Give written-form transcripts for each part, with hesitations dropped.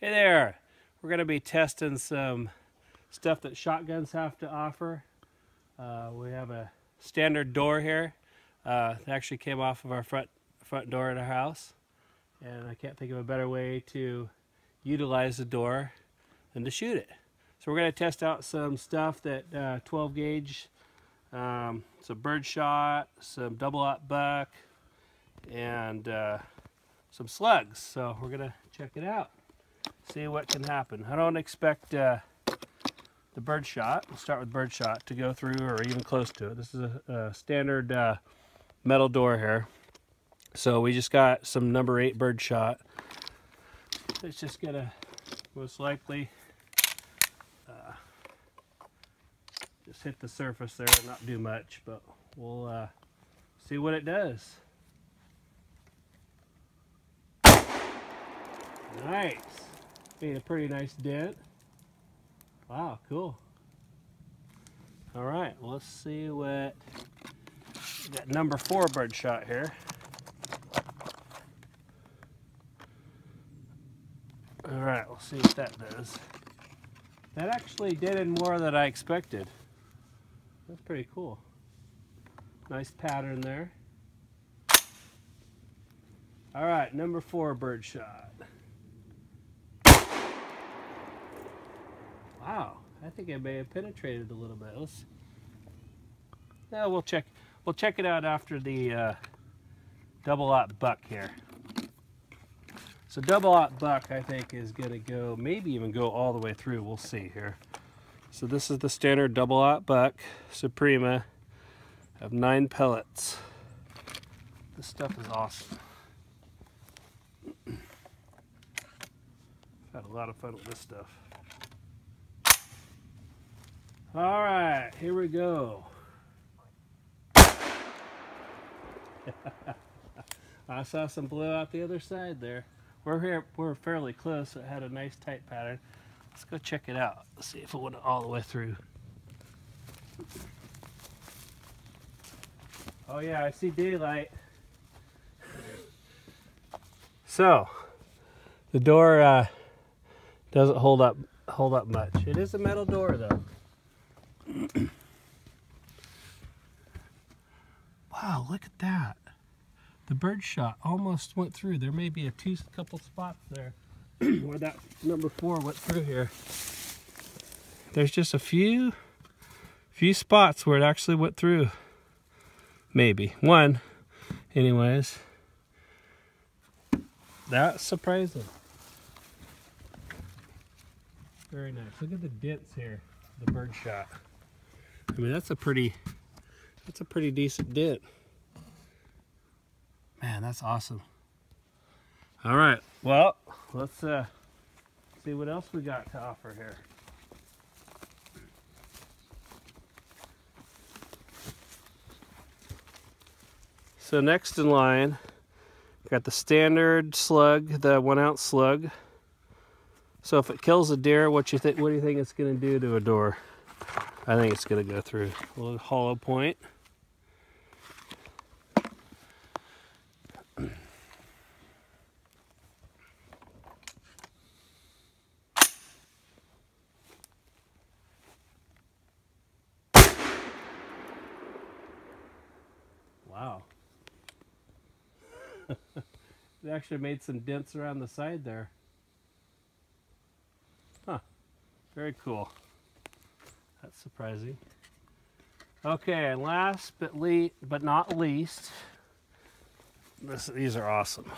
Hey there, we're going to be testing some stuff that shotguns have to offer. We have a standard door here. It actually came off of our front door at our house, and I can't think of a better way to utilize the door than to shoot it. So we're going to test out some stuff that 12 gauge, some birdshot, some double-aught buck, and some slugs. So we're going to check it out. See what can happen. I don't expect the birdshot, we'll start with birdshot, to go through or even close to it. This is a standard metal door here. So we just got some number 8 birdshot. It's just gonna most likely just hit the surface there and not do much, but we'll see what it does. Nice. Made a pretty nice dent. Wow, cool. All right, well, let's see what we got. Number 4 birdshot here. All right, we'll see what that does. That actually did in more than I expected. That's pretty cool. Nice pattern there. All right, number 4 birdshot. Wow, I think I may have penetrated a little bit. We'll check it out after the double-aught buck here. So double-aught buck, I think, is gonna go, maybe even go all the way through. We'll see here. So this is the standard double-aught buck Suprema. I have 9 pellets. This stuff is awesome. I've had a lot of fun with this stuff. All right, here we go. I saw some blue out the other side there. We're fairly close, so it had a nice tight pattern. Let's go check it out. Let's see if it went all the way through. Oh yeah, I see daylight. So the door doesn't hold up much. It is a metal door though. Wow, look at that. The birdshot almost went through. There may be a couple spots there where that number 4 went through here. There's just a few spots where it actually went through. Maybe one. Anyways, that's surprising. Very nice. Look at the dents here. The birdshot. I mean, that's a pretty decent dent. Man, that's awesome. All right, well, let's see what else we got to offer here. So next in line, got the standard slug, the 1 ounce slug. So if it kills a deer, what do you think it's going to do to a door? I think it's going to go through. A little hollow point. Wow. It actually made some dents around the side there. Huh. Very cool. That's surprising. Okay, and last but not least, these are awesome.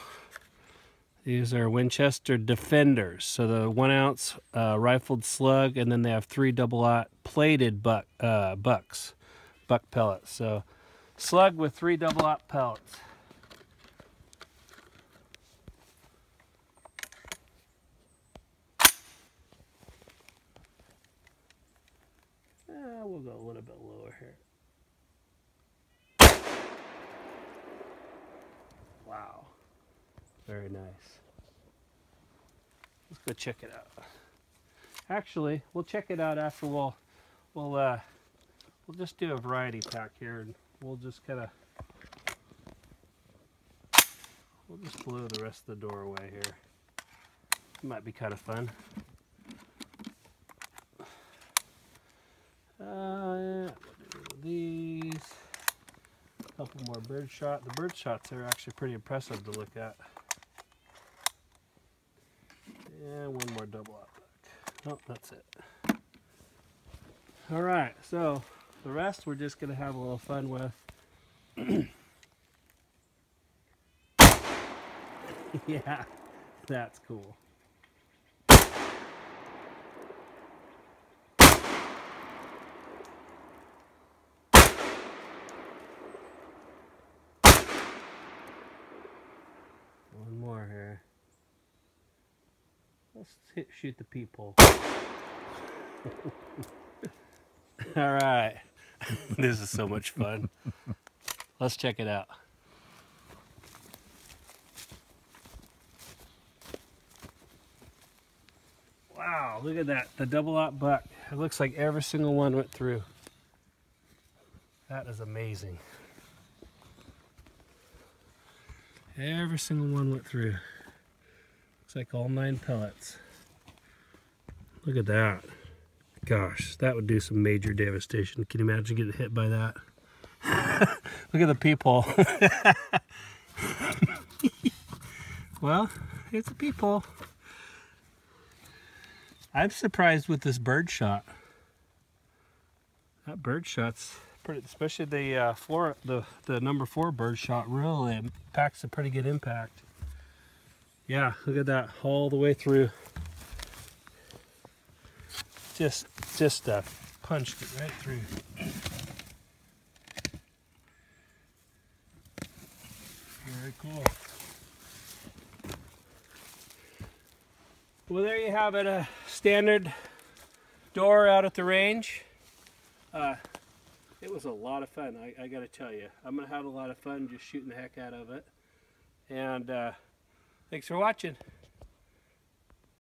These are Winchester Defenders. So the 1 ounce rifled slug, and then they have 3 double-aught plated buck pellets. So slug with 3 double-aught pellets. We'll go a little bit lower here. Wow. Very nice. Let's go check it out. Actually, we'll check it out after we'll just do a variety pack here, and we'll just blow the rest of the door away here. Might be kind of fun. Yeah, these. A couple more bird shot. The bird shots are actually pretty impressive to look at. And one more double up. Oh, that's it. All right, so the rest we're just gonna have a little fun with. Yeah, that's cool. One more here. Let's shoot the peephole. All right. This is so much fun. Let's check it out. Wow, look at that. The double out buck. It looks like every single one went through. That is amazing. Every single one went through. Looks like all 9 pellets. Look at that. Gosh, that would do some major devastation. Can you imagine getting hit by that? Look at the peephole. Well, it's a peephole. I'm surprised with this bird shot. That bird shot's pretty, especially the number 4 bird shot really packs a pretty good impact. Yeah, look at that all the way through. Just punched it right through. Very cool. Well, there you have it, a standard door out at the range. It was a lot of fun, I gotta tell you. I'm gonna have a lot of fun just shooting the heck out of it. And thanks for watching.